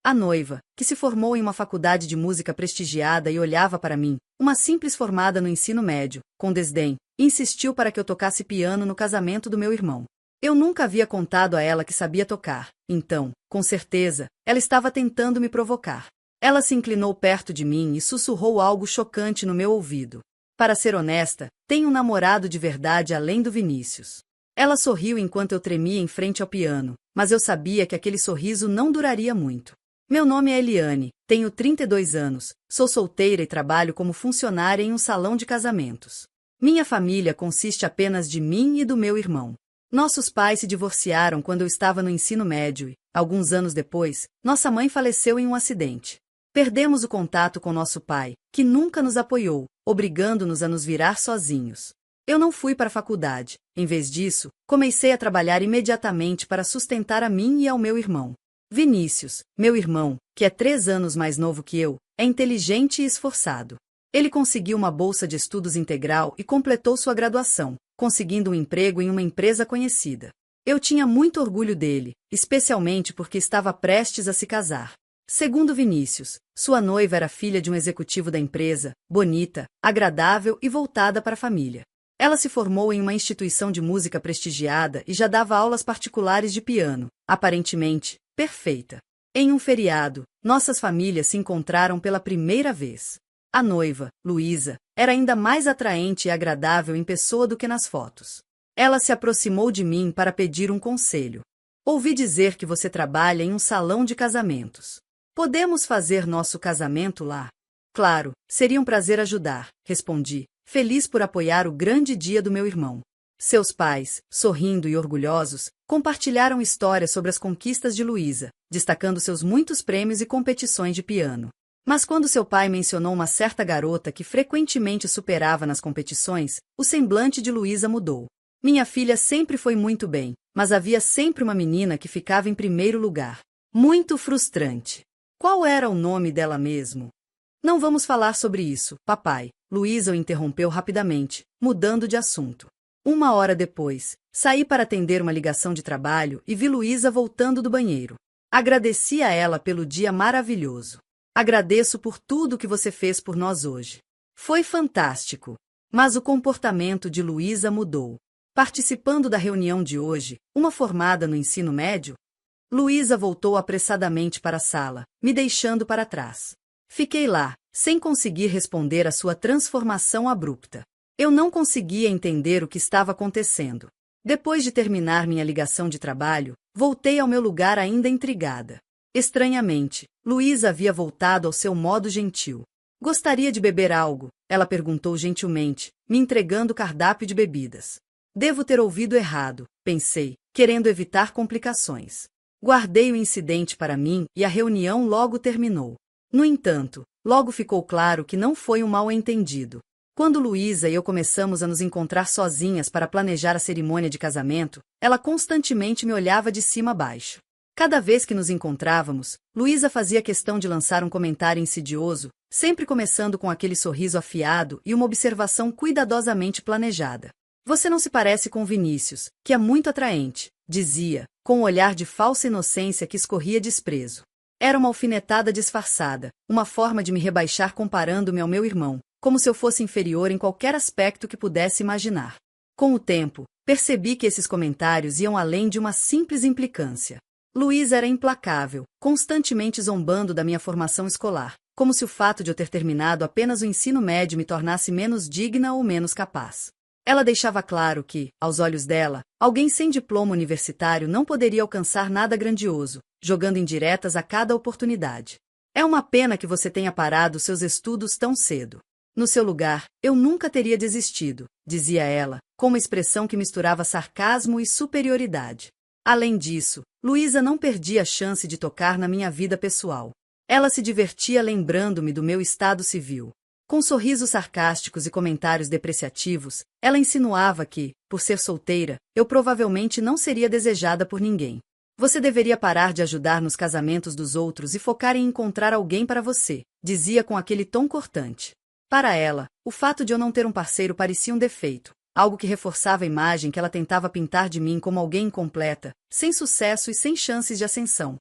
A noiva, que se formou em uma faculdade de música prestigiada e olhava para mim, uma simples formada no ensino médio, com desdém, insistiu para que eu tocasse piano no casamento do meu irmão. Eu nunca havia contado a ela que sabia tocar, então, com certeza, ela estava tentando me provocar. Ela se inclinou perto de mim e sussurrou algo chocante no meu ouvido. Para ser honesta, tenho um namorado de verdade além do Vinícius. Ela sorriu enquanto eu tremia em frente ao piano, mas eu sabia que aquele sorriso não duraria muito. Meu nome é Eliane, tenho 32 anos, sou solteira e trabalho como funcionária em um salão de casamentos. Minha família consiste apenas de mim e do meu irmão. Nossos pais se divorciaram quando eu estava no ensino médio e, alguns anos depois, nossa mãe faleceu em um acidente. Perdemos o contato com nosso pai, que nunca nos apoiou, obrigando-nos a nos virar sozinhos. Eu não fui para a faculdade. Em vez disso, comecei a trabalhar imediatamente para sustentar a mim e ao meu irmão. Vinícius, meu irmão, que é 3 anos mais novo que eu, é inteligente e esforçado. Ele conseguiu uma bolsa de estudos integral e completou sua graduação, conseguindo um emprego em uma empresa conhecida. Eu tinha muito orgulho dele, especialmente porque estava prestes a se casar. Segundo Vinícius, sua noiva era filha de um executivo da empresa, bonita, agradável e voltada para a família. Ela se formou em uma instituição de música prestigiada e já dava aulas particulares de piano, aparentemente perfeita. Em um feriado, nossas famílias se encontraram pela primeira vez. A noiva, Luísa, era ainda mais atraente e agradável em pessoa do que nas fotos. Ela se aproximou de mim para pedir um conselho. Ouvi dizer que você trabalha em um salão de casamentos. Podemos fazer nosso casamento lá? Claro, seria um prazer ajudar, respondi, feliz por apoiar o grande dia do meu irmão. Seus pais, sorrindo e orgulhosos, compartilharam histórias sobre as conquistas de Luísa, destacando seus muitos prêmios e competições de piano. Mas quando seu pai mencionou uma certa garota que frequentemente superava nas competições, o semblante de Luísa mudou. Minha filha sempre foi muito bem, mas havia sempre uma menina que ficava em primeiro lugar. Muito frustrante. Qual era o nome dela mesmo? Não vamos falar sobre isso, papai. Luísa o interrompeu rapidamente, mudando de assunto. 1 hora depois, saí para atender uma ligação de trabalho e vi Luísa voltando do banheiro. Agradeci a ela pelo dia maravilhoso. Agradeço por tudo que você fez por nós hoje. Foi fantástico. Mas o comportamento de Luísa mudou. Participando da reunião de hoje, uma formada no ensino médio, Luísa voltou apressadamente para a sala, me deixando para trás. Fiquei lá, sem conseguir responder à sua transformação abrupta. Eu não conseguia entender o que estava acontecendo. Depois de terminar minha ligação de trabalho, voltei ao meu lugar ainda intrigada. Estranhamente, Luísa havia voltado ao seu modo gentil. Gostaria de beber algo? Ela perguntou gentilmente, me entregando o cardápio de bebidas. Devo ter ouvido errado, pensei, querendo evitar complicações. Guardei o incidente para mim e a reunião logo terminou. No entanto, logo ficou claro que não foi um mal-entendido. Quando Luísa e eu começamos a nos encontrar sozinhas para planejar a cerimônia de casamento, ela constantemente me olhava de cima a baixo. Cada vez que nos encontrávamos, Luísa fazia questão de lançar um comentário insidioso, sempre começando com aquele sorriso afiado e uma observação cuidadosamente planejada. Você não se parece com Vinícius, que é muito atraente, dizia, com um olhar de falsa inocência que escorria desprezo. Era uma alfinetada disfarçada, uma forma de me rebaixar comparando-me ao meu irmão, como se eu fosse inferior em qualquer aspecto que pudesse imaginar. Com o tempo, percebi que esses comentários iam além de uma simples implicância. Luísa era implacável, constantemente zombando da minha formação escolar, como se o fato de eu ter terminado apenas o ensino médio me tornasse menos digna ou menos capaz. Ela deixava claro que, aos olhos dela, alguém sem diploma universitário não poderia alcançar nada grandioso, jogando indiretas a cada oportunidade. É uma pena que você tenha parado seus estudos tão cedo. No seu lugar, eu nunca teria desistido, dizia ela, com uma expressão que misturava sarcasmo e superioridade. Além disso, Luísa não perdia a chance de tocar na minha vida pessoal. Ela se divertia lembrando-me do meu estado civil. Com sorrisos sarcásticos e comentários depreciativos, ela insinuava que, por ser solteira, eu provavelmente não seria desejada por ninguém. Você deveria parar de ajudar nos casamentos dos outros e focar em encontrar alguém para você, dizia com aquele tom cortante. Para ela, o fato de eu não ter um parceiro parecia um defeito, algo que reforçava a imagem que ela tentava pintar de mim como alguém incompleta, sem sucesso e sem chances de ascensão.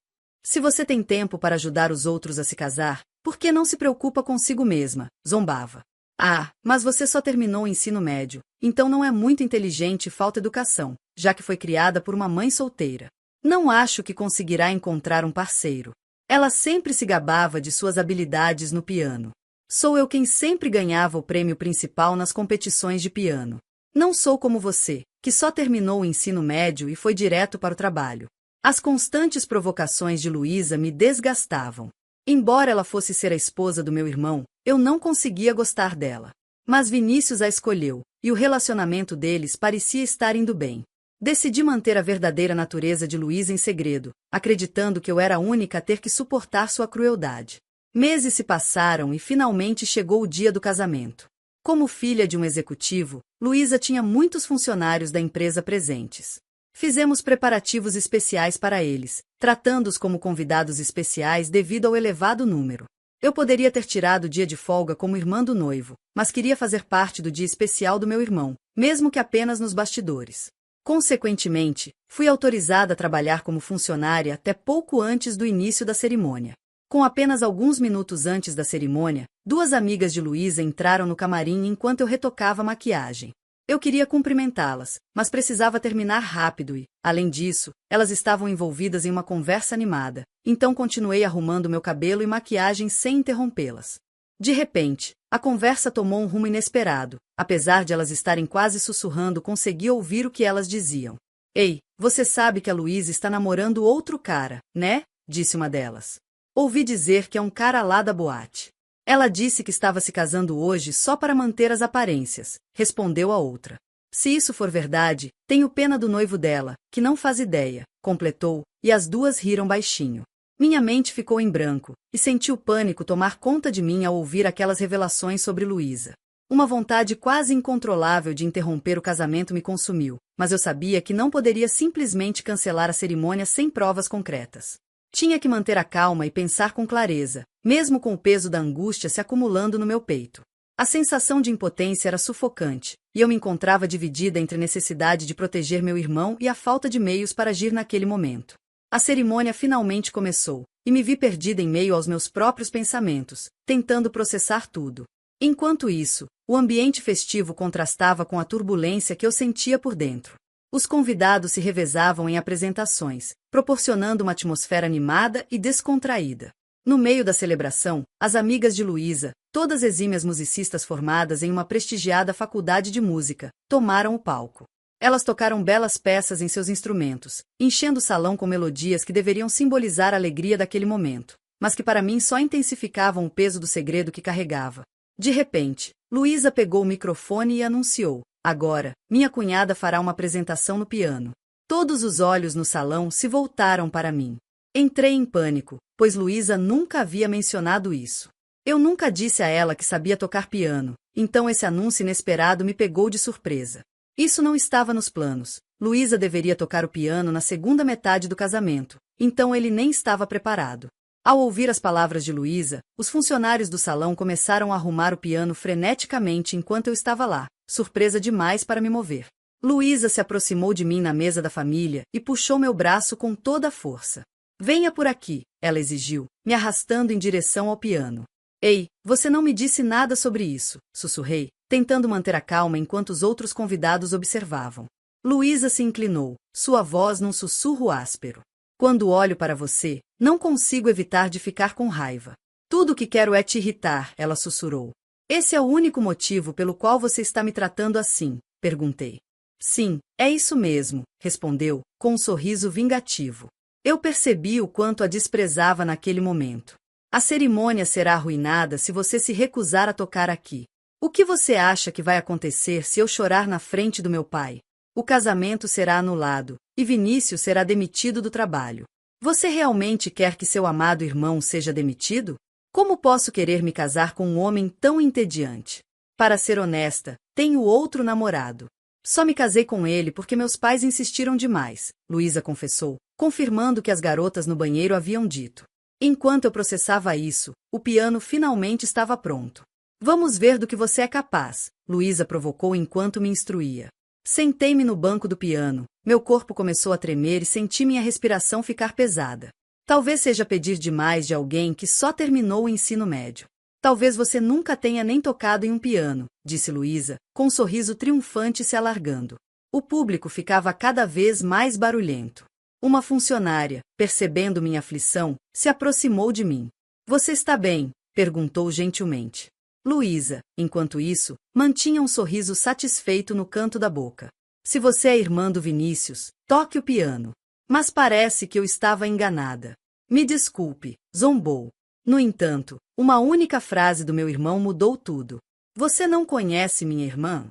Se você tem tempo para ajudar os outros a se casar, por que não se preocupa consigo mesma? Zombava. Ah, mas você só terminou o ensino médio, então não é muito inteligente e falta educação, já que foi criada por uma mãe solteira. Não acho que conseguirá encontrar um parceiro. Ela sempre se gabava de suas habilidades no piano. Sou eu quem sempre ganhava o prêmio principal nas competições de piano. Não sou como você, que só terminou o ensino médio e foi direto para o trabalho. As constantes provocações de Luísa me desgastavam. Embora ela fosse ser a esposa do meu irmão, eu não conseguia gostar dela. Mas Vinícius a escolheu, e o relacionamento deles parecia estar indo bem. Decidi manter a verdadeira natureza de Luísa em segredo, acreditando que eu era a única a ter que suportar sua crueldade. Meses se passaram e finalmente chegou o dia do casamento. Como filha de um executivo, Luísa tinha muitos funcionários da empresa presentes. Fizemos preparativos especiais para eles, tratando-os como convidados especiais devido ao elevado número. Eu poderia ter tirado o dia de folga como irmã do noivo, mas queria fazer parte do dia especial do meu irmão, mesmo que apenas nos bastidores. Consequentemente, fui autorizada a trabalhar como funcionária até pouco antes do início da cerimônia. Com apenas alguns minutos antes da cerimônia, duas amigas de Luísa entraram no camarim enquanto eu retocava a maquiagem. Eu queria cumprimentá-las, mas precisava terminar rápido e, além disso, elas estavam envolvidas em uma conversa animada, então continuei arrumando meu cabelo e maquiagem sem interrompê-las. De repente, a conversa tomou um rumo inesperado. Apesar de elas estarem quase sussurrando, consegui ouvir o que elas diziam. Ei, você sabe que a Luísa está namorando outro cara, né? Disse uma delas. Ouvi dizer que é um cara lá da boate. Ela disse que estava se casando hoje só para manter as aparências, respondeu a outra. Se isso for verdade, tenho pena do noivo dela, que não faz ideia, completou, e as duas riram baixinho. Minha mente ficou em branco, e senti o pânico tomar conta de mim ao ouvir aquelas revelações sobre Luísa. Uma vontade quase incontrolável de interromper o casamento me consumiu, mas eu sabia que não poderia simplesmente cancelar a cerimônia sem provas concretas. Tinha que manter a calma e pensar com clareza, mesmo com o peso da angústia se acumulando no meu peito. A sensação de impotência era sufocante, e eu me encontrava dividida entre a necessidade de proteger meu irmão e a falta de meios para agir naquele momento. A cerimônia finalmente começou, e me vi perdida em meio aos meus próprios pensamentos, tentando processar tudo. Enquanto isso, o ambiente festivo contrastava com a turbulência que eu sentia por dentro. Os convidados se revezavam em apresentações, proporcionando uma atmosfera animada e descontraída. No meio da celebração, as amigas de Luísa, todas exímias musicistas formadas em uma prestigiada faculdade de música, tomaram o palco. Elas tocaram belas peças em seus instrumentos, enchendo o salão com melodias que deveriam simbolizar a alegria daquele momento, mas que para mim só intensificavam o peso do segredo que carregava. De repente, Luísa pegou o microfone e anunciou: agora, minha cunhada fará uma apresentação no piano. Todos os olhos no salão se voltaram para mim. Entrei em pânico, pois Luísa nunca havia mencionado isso. Eu nunca disse a ela que sabia tocar piano, então esse anúncio inesperado me pegou de surpresa. Isso não estava nos planos. Luísa deveria tocar o piano na segunda metade do casamento, então ele nem estava preparado. Ao ouvir as palavras de Luísa, os funcionários do salão começaram a arrumar o piano freneticamente enquanto eu estava lá, surpresa demais para me mover. Luísa se aproximou de mim na mesa da família e puxou meu braço com toda a força. Venha por aqui, ela exigiu, me arrastando em direção ao piano. Ei, você não me disse nada sobre isso, sussurrei, tentando manter a calma enquanto os outros convidados observavam. Luísa se inclinou, sua voz num sussurro áspero. Quando olho para você, não consigo evitar de ficar com raiva. Tudo o que quero é te irritar, ela sussurrou. Esse é o único motivo pelo qual você está me tratando assim, perguntei. Sim, é isso mesmo, respondeu, com um sorriso vingativo. Eu percebi o quanto a desprezava naquele momento. A cerimônia será arruinada se você se recusar a tocar aqui. O que você acha que vai acontecer se eu chorar na frente do meu pai? O casamento será anulado, e Vinícius será demitido do trabalho. Você realmente quer que seu amado irmão seja demitido? Como posso querer me casar com um homem tão entediante? Para ser honesta, tenho outro namorado. Só me casei com ele porque meus pais insistiram demais, Luísa confessou, confirmando o que as garotas no banheiro haviam dito. Enquanto eu processava isso, o piano finalmente estava pronto. Vamos ver do que você é capaz, Luísa provocou enquanto me instruía. Sentei-me no banco do piano, meu corpo começou a tremer e senti minha respiração ficar pesada. Talvez seja pedir demais de alguém que só terminou o ensino médio. Talvez você nunca tenha nem tocado em um piano, disse Luísa, com um sorriso triunfante se alargando. O público ficava cada vez mais barulhento. Uma funcionária, percebendo minha aflição, se aproximou de mim. Você está bem? Perguntou gentilmente. Luísa, enquanto isso, mantinha um sorriso satisfeito no canto da boca. Se você é irmã do Vinícius, toque o piano. Mas parece que eu estava enganada. Me desculpe, zombou. No entanto, uma única frase do meu irmão mudou tudo. Você não conhece minha irmã?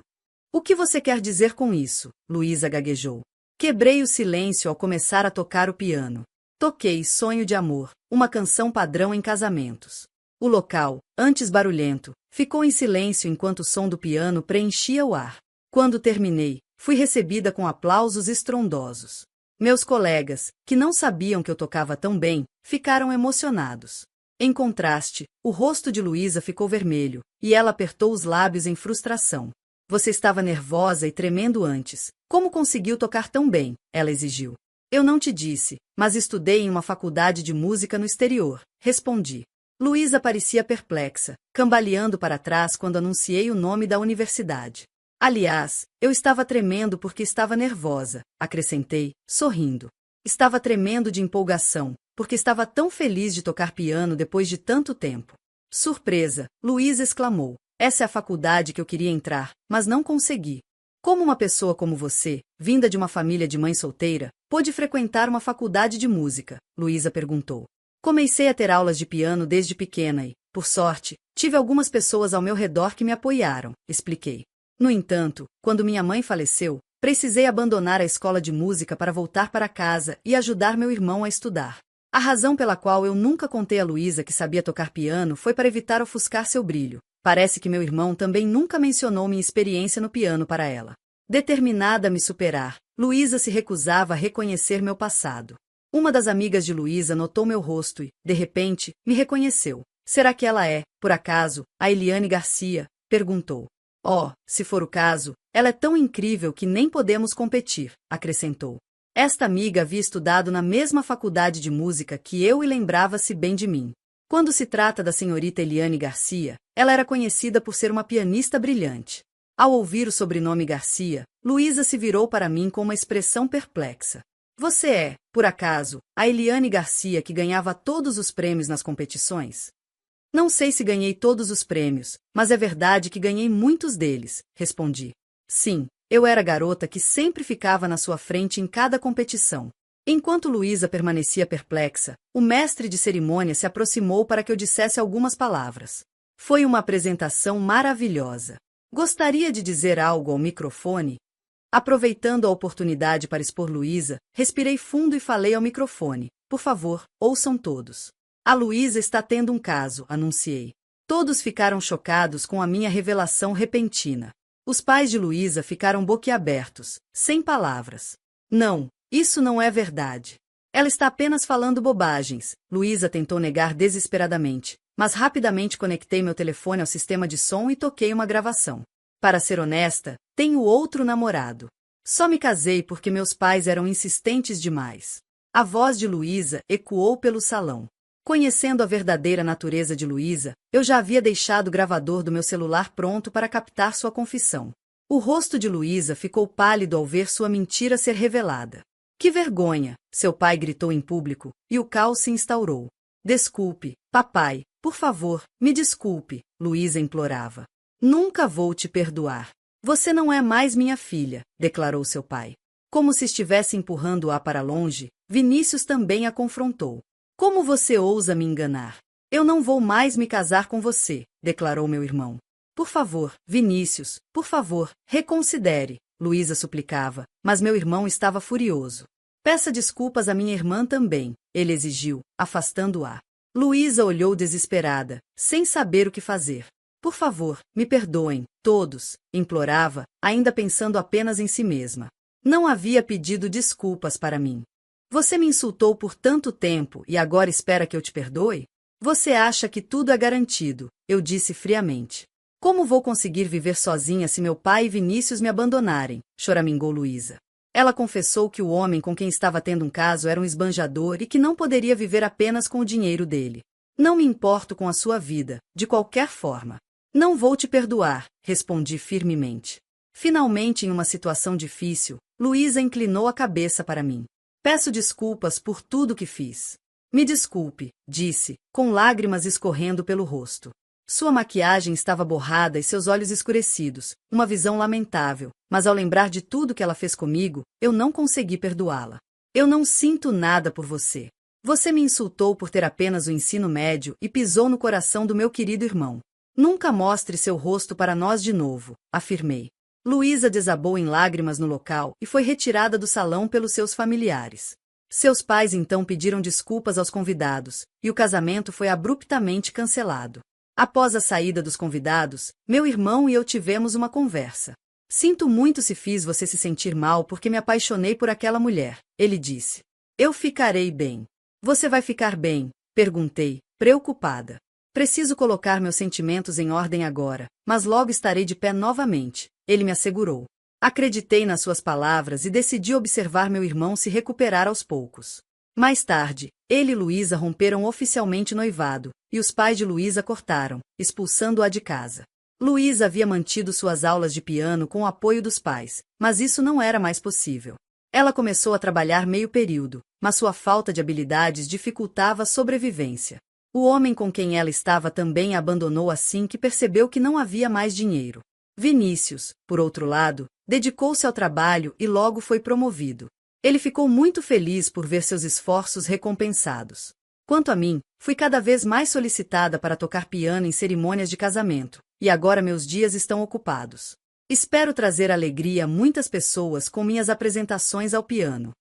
O que você quer dizer com isso? Luísa gaguejou. Quebrei o silêncio ao começar a tocar o piano. Toquei Sonho de Amor, uma canção padrão em casamentos. O local, antes barulhento, ficou em silêncio enquanto o som do piano preenchia o ar. Quando terminei, fui recebida com aplausos estrondosos. Meus colegas, que não sabiam que eu tocava tão bem, ficaram emocionados. Em contraste, o rosto de Luísa ficou vermelho, e ela apertou os lábios em frustração. Você estava nervosa e tremendo antes. Como conseguiu tocar tão bem? Ela exigiu. Eu não te disse, mas estudei em uma faculdade de música no exterior, respondi. Luísa parecia perplexa, cambaleando para trás quando anunciei o nome da universidade. Aliás, eu estava tremendo porque estava nervosa, acrescentei, sorrindo. Estava tremendo de empolgação, porque estava tão feliz de tocar piano depois de tanto tempo. Surpresa, Luísa exclamou. Essa é a faculdade que eu queria entrar, mas não consegui. Como uma pessoa como você, vinda de uma família de mãe solteira, pôde frequentar uma faculdade de música? Luísa perguntou. Comecei a ter aulas de piano desde pequena e, por sorte, tive algumas pessoas ao meu redor que me apoiaram, expliquei. No entanto, quando minha mãe faleceu, precisei abandonar a escola de música para voltar para casa e ajudar meu irmão a estudar. A razão pela qual eu nunca contei a Luísa que sabia tocar piano foi para evitar ofuscar seu brilho. Parece que meu irmão também nunca mencionou minha experiência no piano para ela. Determinada a me superar, Luísa se recusava a reconhecer meu passado. Uma das amigas de Luísa notou meu rosto e, de repente, me reconheceu. Será que ela é, por acaso, a Eliane Garcia? Perguntou. Oh, se for o caso, ela é tão incrível que nem podemos competir, acrescentou. Esta amiga havia estudado na mesma faculdade de música que eu e lembrava-se bem de mim. Quando se trata da senhorita Eliane Garcia, ela era conhecida por ser uma pianista brilhante. Ao ouvir o sobrenome Garcia, Luísa se virou para mim com uma expressão perplexa. Você é, por acaso, a Eliane Garcia que ganhava todos os prêmios nas competições? Não sei se ganhei todos os prêmios, mas é verdade que ganhei muitos deles, respondi. Sim, eu era a garota que sempre ficava na sua frente em cada competição. Enquanto Luísa permanecia perplexa, o mestre de cerimônia se aproximou para que eu dissesse algumas palavras. Foi uma apresentação maravilhosa. Gostaria de dizer algo ao microfone? Aproveitando a oportunidade para expor Luísa, respirei fundo e falei ao microfone. Por favor, ouçam todos. A Luísa está tendo um caso, anunciei. Todos ficaram chocados com a minha revelação repentina. Os pais de Luísa ficaram boquiabertos, sem palavras. Não, isso não é verdade. Ela está apenas falando bobagens, Luísa tentou negar desesperadamente, mas rapidamente conectei meu telefone ao sistema de som e toquei uma gravação. Para ser honesta, tenho outro namorado. Só me casei porque meus pais eram insistentes demais. A voz de Luísa ecoou pelo salão. Conhecendo a verdadeira natureza de Luísa, eu já havia deixado o gravador do meu celular pronto para captar sua confissão. O rosto de Luísa ficou pálido ao ver sua mentira ser revelada. Que vergonha! Seu pai gritou em público, e o caos se instaurou. Desculpe, papai, por favor, me desculpe, Luísa implorava. Nunca vou te perdoar. Você não é mais minha filha, declarou seu pai. Como se estivesse empurrando-a para longe, Vinícius também a confrontou. Como você ousa me enganar? Eu não vou mais me casar com você, declarou meu irmão. Por favor, Vinícius, por favor, reconsidere, Luísa suplicava, mas meu irmão estava furioso. Peça desculpas à minha irmã também, ele exigiu, afastando-a. Luísa olhou desesperada, sem saber o que fazer. Por favor, me perdoem, todos, implorava, ainda pensando apenas em si mesma. Não havia pedido desculpas para mim. Você me insultou por tanto tempo e agora espera que eu te perdoe? Você acha que tudo é garantido, eu disse friamente. Como vou conseguir viver sozinha se meu pai e Vinícius me abandonarem? Choramingou Luísa. Ela confessou que o homem com quem estava tendo um caso era um esbanjador e que não poderia viver apenas com o dinheiro dele. Não me importo com a sua vida, de qualquer forma. Não vou te perdoar, respondi firmemente. Finalmente, em uma situação difícil, Luísa inclinou a cabeça para mim. Peço desculpas por tudo que fiz. Me desculpe, disse, com lágrimas escorrendo pelo rosto. Sua maquiagem estava borrada e seus olhos escurecidos, uma visão lamentável, mas ao lembrar de tudo que ela fez comigo, eu não consegui perdoá-la. Eu não sinto nada por você. Você me insultou por ter apenas o ensino médio e pisou no coração do meu querido irmão. Nunca mostre seu rosto para nós de novo, afirmei. Luísa desabou em lágrimas no local e foi retirada do salão pelos seus familiares. Seus pais então pediram desculpas aos convidados, e o casamento foi abruptamente cancelado. Após a saída dos convidados, meu irmão e eu tivemos uma conversa. Sinto muito se fiz você se sentir mal porque me apaixonei por aquela mulher, ele disse. Eu ficarei bem. Você vai ficar bem? Perguntei, preocupada. Preciso colocar meus sentimentos em ordem agora, mas logo estarei de pé novamente, ele me assegurou. Acreditei nas suas palavras e decidi observar meu irmão se recuperar aos poucos. Mais tarde, ele e Luísa romperam oficialmente o noivado, e os pais de Luísa cortaram, expulsando-a de casa. Luísa havia mantido suas aulas de piano com o apoio dos pais, mas isso não era mais possível. Ela começou a trabalhar meio período, mas sua falta de habilidades dificultava a sobrevivência. O homem com quem ela estava também a abandonou assim que percebeu que não havia mais dinheiro. Vinícius, por outro lado, dedicou-se ao trabalho e logo foi promovido. Ele ficou muito feliz por ver seus esforços recompensados. Quanto a mim, fui cada vez mais solicitada para tocar piano em cerimônias de casamento, e agora meus dias estão ocupados. Espero trazer alegria a muitas pessoas com minhas apresentações ao piano.